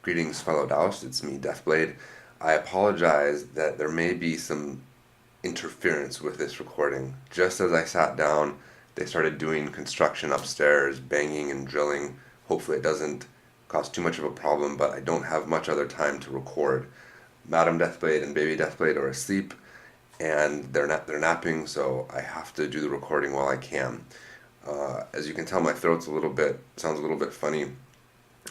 Greetings, fellow Taoists. It's me, Deathblade. I apologize that there may be some interference with this recording. Just as I sat down, they started doing construction upstairs, banging and drilling. Hopefully, it doesn't cause too much of a problem, but I don't have much other time to record. Madam Deathblade and Baby Deathblade are asleep, and they're napping, so I have to do the recording while I can. As you can tell, my throat's sounds a little bit funny.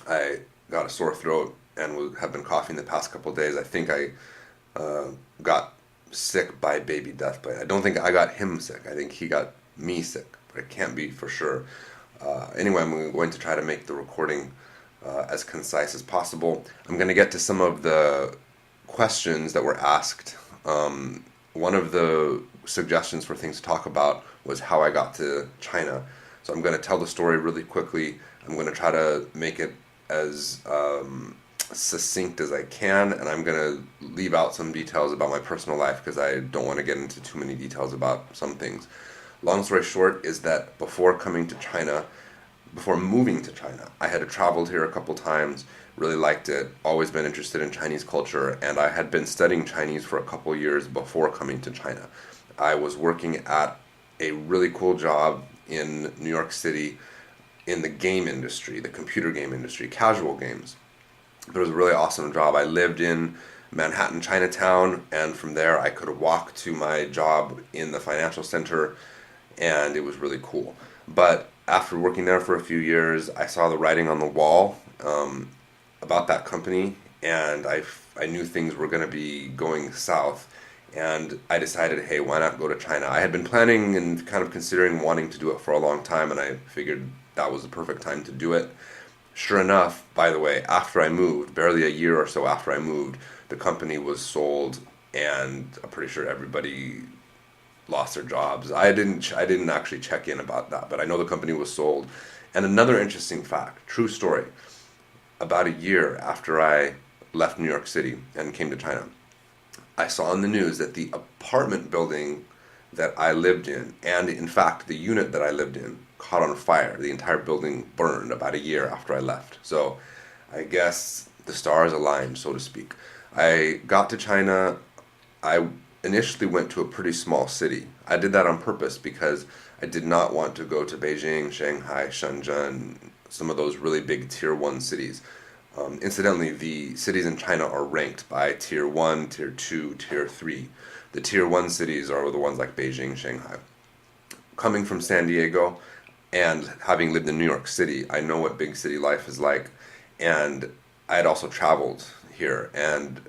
I got a sore throat and have been coughing the past couple of days. I think I got sick by Baby Deathblade. I don't think I got him sick. I think he got me sick, but it can't be for sure. Anyway, I'm going to try to make the recording as concise as possible. I'm going to get to some of the questions that were asked. One of the suggestions for things to talk about was how I got to China. So I'm going to tell the story really quickly. I'm going to try to make it as succinct as I can, and I'm going to leave out some details about my personal life because I don't want to get into too many details about some things. Long story short is that before moving to China, I had traveled here a couple times, really liked it, always been interested in Chinese culture, and I had been studying Chinese for a couple years before coming to China. I was working at a really cool job in New York City in the game industry, the computer game industry, casual games. But it was a really awesome job. I lived in Manhattan, Chinatown, and from there I could walk to my job in the financial center, and it was really cool. But after working there for a few years, I saw the writing on the wall about that company, and I knew things were going to be going south, and I decided, hey, why not go to China? I had been planning and kind of considering wanting to do it for a long time, and I figured that was the perfect time to do it. Sure enough, by the way, after I moved, barely a year or so after I moved, the company was sold, and I'm pretty sure everybody lost their jobs. I didn't actually check in about that, but I know the company was sold. And another interesting fact, true story, about a year after I left New York City and came to China, I saw on the news that the apartment building that I lived in, and in fact the unit that I lived in, caught on fire. The entire building burned about a year after I left. So I guess the stars aligned, so to speak. I got to China. I initially went to a pretty small city. I did that on purpose because I did not want to go to Beijing, Shanghai, Shenzhen, some of those really big tier 1 cities. Incidentally, the cities in China are ranked by tier 1, tier 2, tier 3. The tier 1 cities are the ones like Beijing, Shanghai. Coming from San Diego and having lived in New York City, I know what big city life is like. And I had also traveled here, and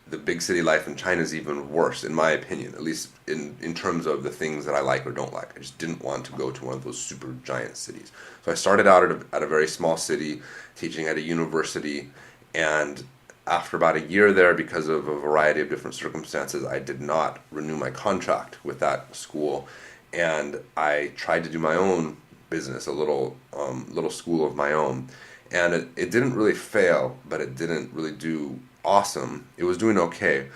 the big city life in China is even worse, in my opinion, at least in terms of the things that I like or don't like. I just didn't want to go to one of those super giant cities. So I started out at a very small city, teaching at a university, and after about a year there, because of a variety of different circumstances, I did not renew my contract with that school, and I tried to do my own business, a little school of my own, and it didn't really fail, but it didn't really do awesome. It was doing okay,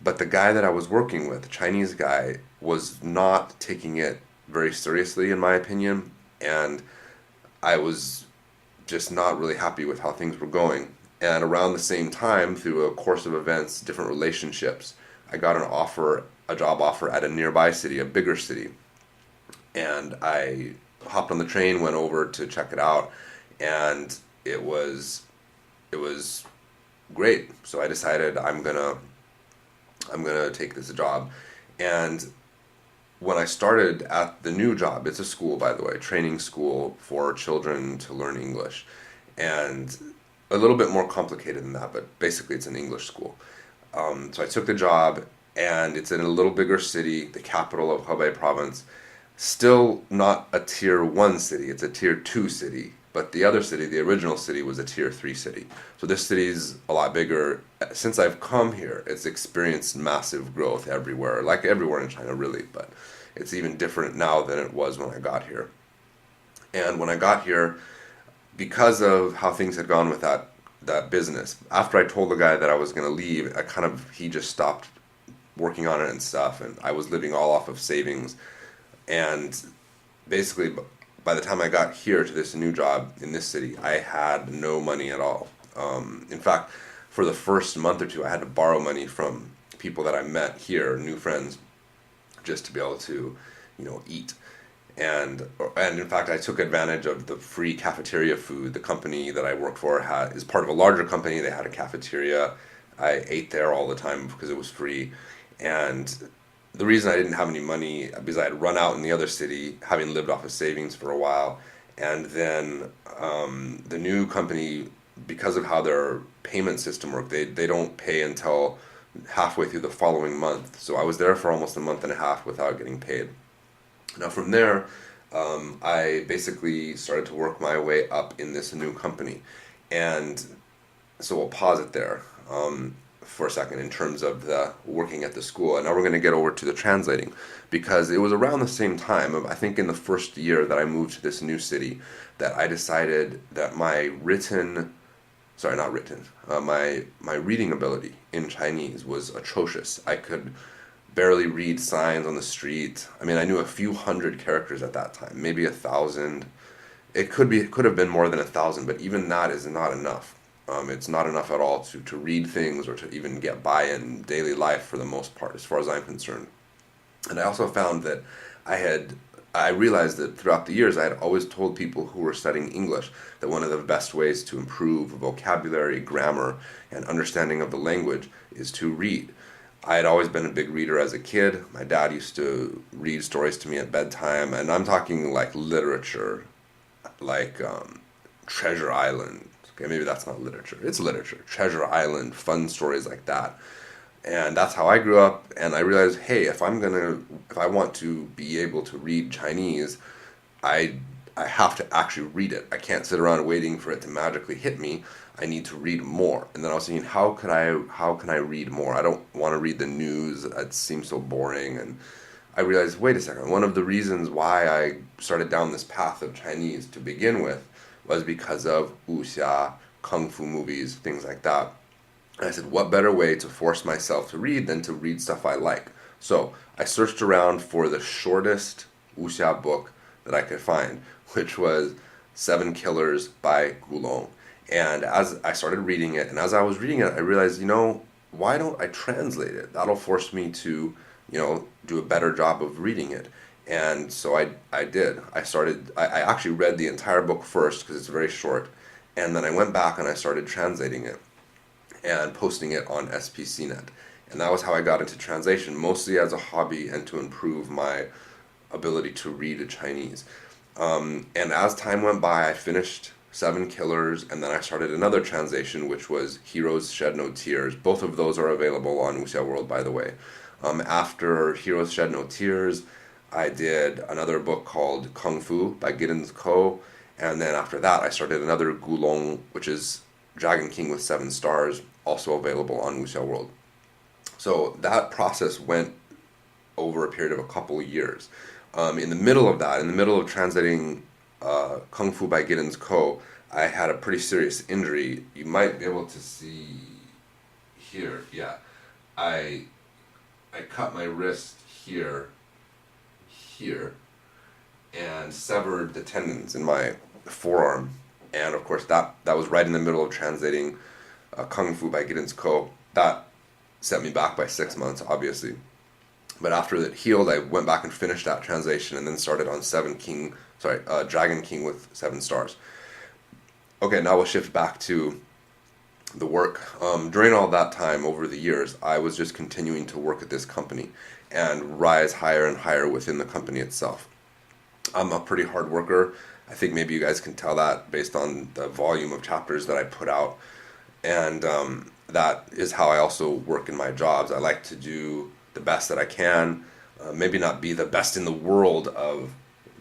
but the guy that I was working with, Chinese guy, was not taking it very seriously, in my opinion, and I was just not really happy with how things were going. And around the same time, through a course of events, different relationships, I got a job offer at a nearby city, a bigger city, and I hopped on the train, went over to check it out, and it was great. So I decided I'm gonna take this job. And when I started at the new job, it's a school, by the way, training school for children to learn English, and a little bit more complicated than that, but basically it's an English school. So I took the job, and it's in a little bigger city, the capital of Hebei province. Still not a tier 1 city, it's a tier 2 city. But the other city, the original city, was a tier 3 city. So this city's a lot bigger. Since I've come here, it's experienced massive growth everywhere, like everywhere in China really, but it's even different now than it was when I got here. And when I got here, because of how things had gone with that business, after I told the guy that I was going to leave, he just stopped working on it and stuff, and I was living all off of savings. And basically, by the time I got here to this new job in this city, I had no money at all. In fact, for the first month or two, I had to borrow money from people that I met here, new friends, just to be able to, eat. And in fact, I took advantage of the free cafeteria food. The company that I work for is part of a larger company. They had a cafeteria. I ate there all the time because it was free. And the reason I didn't have any money because I had run out in the other city, having lived off of savings for a while, and then the new company, because of how their payment system worked, they don't pay until halfway through the following month. So I was there for almost a month and a half without getting paid. Now from there, I basically started to work my way up in this new company, and so we'll pause it there for a second in terms of the working at the school. And now we're going to get over to the translating, because it was around the same time, I think in the first year that I moved to this new city, that I decided that my my reading ability in Chinese was atrocious. I could barely read signs on the street. I mean, I knew a few hundred characters at that time, maybe 1,000. It could have been more than 1,000, but even that is not enough. It's not enough at all to read things or to even get by in daily life for the most part, as far as I'm concerned. And I also found that I realized that throughout the years I had always told people who were studying English that one of the best ways to improve vocabulary, grammar, and understanding of the language is to read. I had always been a big reader as a kid. My dad used to read stories to me at bedtime, and I'm talking like literature, like Treasure Island. Okay, maybe that's not literature. It's literature. Treasure Island, fun stories like that. And that's how I grew up, and I realized, hey, if I want to be able to read Chinese, I I have to actually read it. I can't sit around waiting for it to magically hit me. I need to read more. And then I was thinking, how can I read more? I don't want to read the news. It seems so boring. And I realized, wait a second. One of the reasons why I started down this path of Chinese to begin with was because of wuxia, kung fu movies, things like that. And I said, what better way to force myself to read than to read stuff I like? So I searched around for the shortest wuxia book that I could find, which was Seven Killers by Gulong. And as I started reading it, and as I was reading it, I realized, why don't I translate it? That'll force me to, do a better job of reading it. And so I did. I actually read the entire book first because it's very short. And then I went back and I started translating it and posting it on SPCnet. And that was how I got into translation, mostly as a hobby and to improve my ability to read Chinese. And as time went by, I finished Seven Killers, and then I started another translation, which was Heroes Shed No Tears. Both of those are available on Wuxia World, by the way. After Heroes Shed No Tears, I did another book called Kung Fu by Giddens Ko, and then after that, I started another Gulong, which is Dragon King with 7 stars, also available on Wuxia World. So that process went over a period of a couple of years. In the middle of that, in the middle of translating Kung Fu by Giddens Ko, I had a pretty serious injury. You might be able to see here. Yeah, I cut my wrist here, and severed the tendons in my forearm. And of course, that was right in the middle of translating Kung Fu by Giddens Ko. That set me back by 6 months, obviously. But after it healed, I went back and finished that translation, and then started on Dragon King with 7 stars. Okay, now we'll shift back to the work. During all that time, over the years, I was just continuing to work at this company and rise higher and higher within the company itself. I'm a pretty hard worker. I think maybe you guys can tell that based on the volume of chapters that I put out. And that is how I also work in my jobs. I like to do the best that I can, maybe not be the best in the world of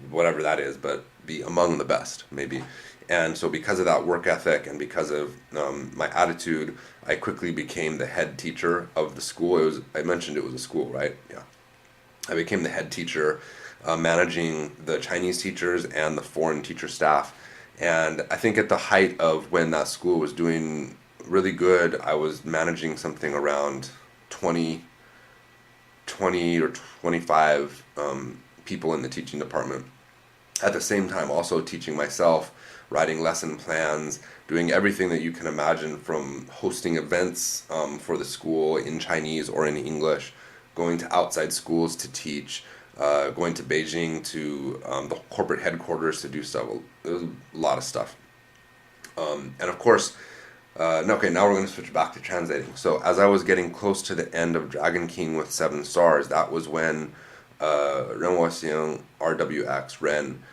whatever that is, but be among the best, maybe. And so because of that work ethic and because of my attitude, I quickly became the head teacher of the school. I mentioned it was a school, right? Yeah. I became the head teacher, managing the Chinese teachers and the foreign teacher staff. And I think at the height of when that school was doing really good, I was managing something around 20 or 25 people in the teaching department. At the same time, also teaching myself writing lesson plans, doing everything that you can imagine, from hosting events for the school in Chinese or in English, going to outside schools to teach, going to Beijing to the corporate headquarters to do stuff. It was a lot of stuff. And of course, okay, now we're going to switch back to translating. So as I was getting close to the end of Dragon King with 7 stars, that was when Ren Woxing, RWX, Ren,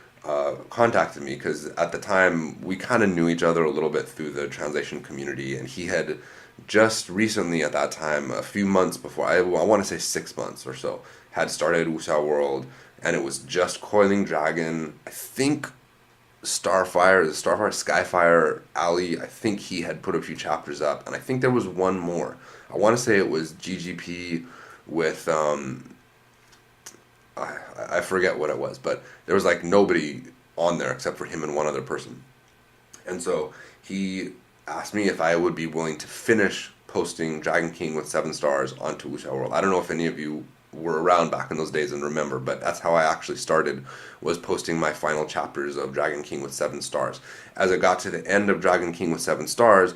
contacted me, because at the time we kind of knew each other a little bit through the translation community, and he had just recently, at that time, a few months before, I want to say 6 months or so, had started Wuxia World, and it was just Coiling Dragon. I think Skyfire Alley, I think he had put a few chapters up, and I think there was one more. I want to say it was GGP with, I forget what it was, but there was like nobody on there except for him and one other person. And so he asked me if I would be willing to finish posting Dragon King with 7 stars onto Wuxia World. I don't know if any of you were around back in those days and remember, but that's how I actually started, was posting my final chapters of Dragon King with 7 stars. As it got to the end of Dragon King with 7 stars,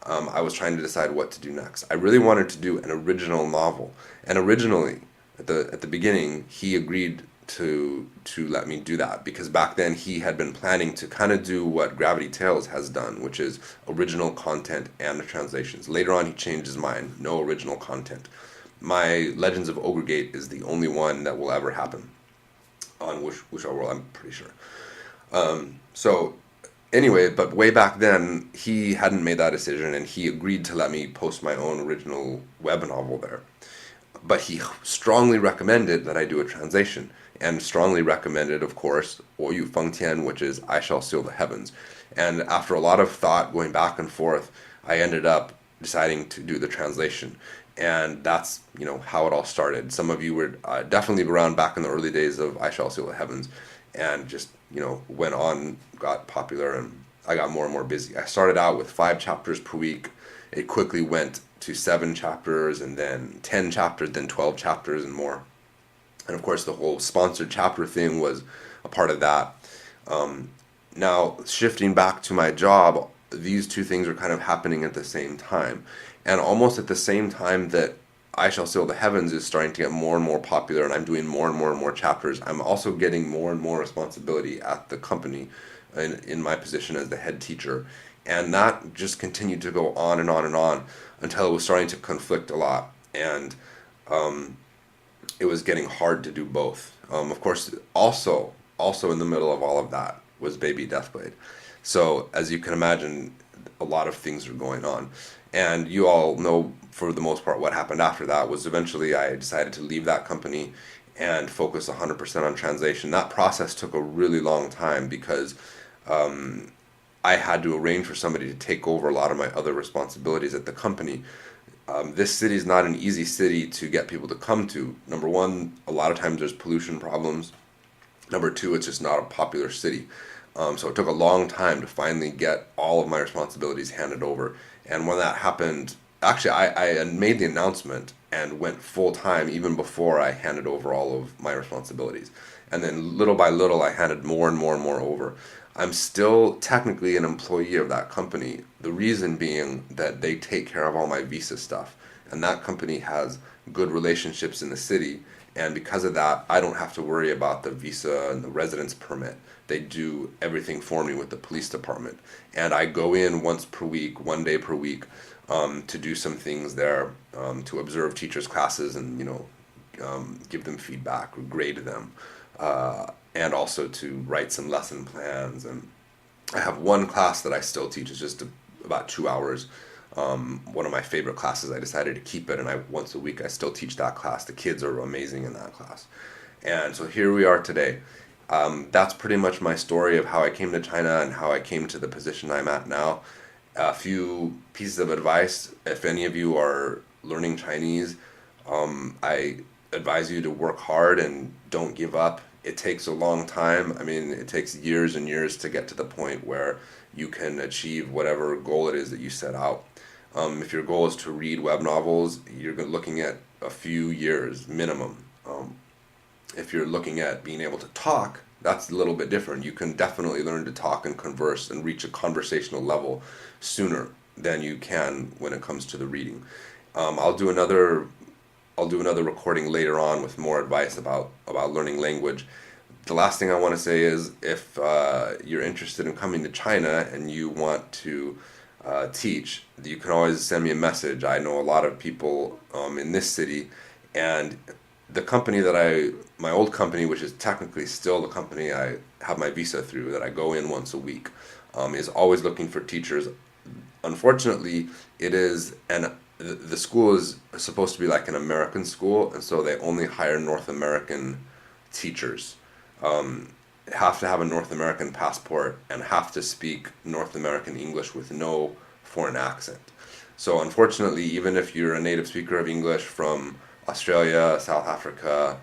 I was trying to decide what to do next. I really wanted to do an original novel, and originally, at the beginning, he agreed to let me do that, because back then he had been planning to kind of do what Gravity Tales has done, which is original content and the translations. Later on, he changed his mind. No original content. My Legends of Ogre Gate is the only one that will ever happen on Wuxia World, I'm pretty sure. So anyway, but way back then, he hadn't made that decision, and he agreed to let me post my own original web novel there. But he strongly recommended that I do a translation, and strongly recommended, of course, 我与风天, which is I Shall Seal the Heavens. And after a lot of thought, going back and forth, I ended up deciding to do the translation. And that's, how it all started. Some of you were definitely around back in the early days of I Shall Seal the Heavens, and just, went on, got popular, and I got more and more busy. I started out with 5 chapters per week. It quickly went to 7 chapters, and then 10 chapters, then 12 chapters, and more. And of course, the whole sponsored chapter thing was a part of that. Now, shifting back to my job, these two things are kind of happening at the same time. And almost at the same time that I Shall Seal the Heavens is starting to get more and more popular, and I'm doing more and more and more chapters, I'm also getting more and more responsibility at the company in my position as the head teacher. And that just continued to go on and on and on until it was starting to conflict a lot. And it was getting hard to do both. Of course, also in the middle of all of that was baby Deathblade. So as you can imagine, a lot of things are going on. And you all know, for the most part, what happened after that was eventually I decided to leave that company and focus 100% on translation. That process took a really long time, because I had to arrange for somebody to take over a lot of my other responsibilities at the company. This city is not an easy city to get people to come to. Number one, a lot of times there's pollution problems. Number two, it's just not a popular city. So it took a long time to finally get all of my responsibilities handed over. And when that happened, actually, I made the announcement and went full time even before I handed over all of my responsibilities. And then little by little, I handed more and more and more over. I'm still technically an employee of that company. The reason being that they take care of all my visa stuff. And that company has good relationships in the city. And because of that, I don't have to worry about the visa and the residence permit. They do everything for me with the police department. And I go in once per week, 1 day per week, to do some things there, to observe teachers' classes and, give them feedback or grade them. And also to write some lesson plans. And I have one class that I still teach. It's just about 2 hours. One of my favorite classes. I decided to keep it, and once a week I still teach that class. The kids are amazing in that class. And so here we are today. That's pretty much my story of how I came to China and how I came to the position I'm at now. A few pieces of advice: if any of you are learning Chinese, I advise you to work hard and don't give up. It takes a long time. I mean, it takes years and years to get to the point where you can achieve whatever goal it is that you set out. If your goal is to read web novels, you're looking at a few years minimum. If you're looking at being able to talk, that's a little bit different. You can definitely learn to talk and converse and reach a conversational level sooner than you can when it comes to the reading. Um, I'll do another I'll do another recording later on with more advice about learning language. The last thing I want to say is if you're interested in coming to China and you want to teach, you can always send me a message. I know a lot of people in this city, and the company my old company, which is technically still the company I have my visa through, that I go in once a week, is always looking for teachers. Unfortunately, it is the school is supposed to be like an American school, and so they only hire North American teachers. Um, have to have a North American passport and have to speak North American English with no foreign accent. So unfortunately, even if you're a native speaker of English from Australia, South Africa,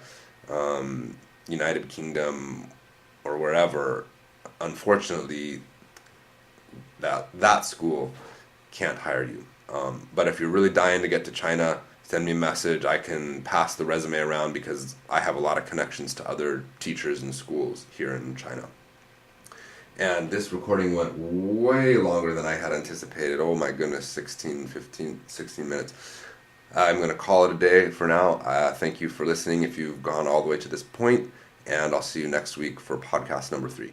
United Kingdom, or wherever, unfortunately, that school can't hire you. But if you're really dying to get to China, send me a message. I can pass the resume around because I have a lot of connections to other teachers and schools here in China. And this recording went way longer than I had anticipated. Oh my goodness, 16 minutes. I'm going to call it a day for now. Thank you for listening if you've gone all the way to this point, and I'll see you next week for podcast number 3.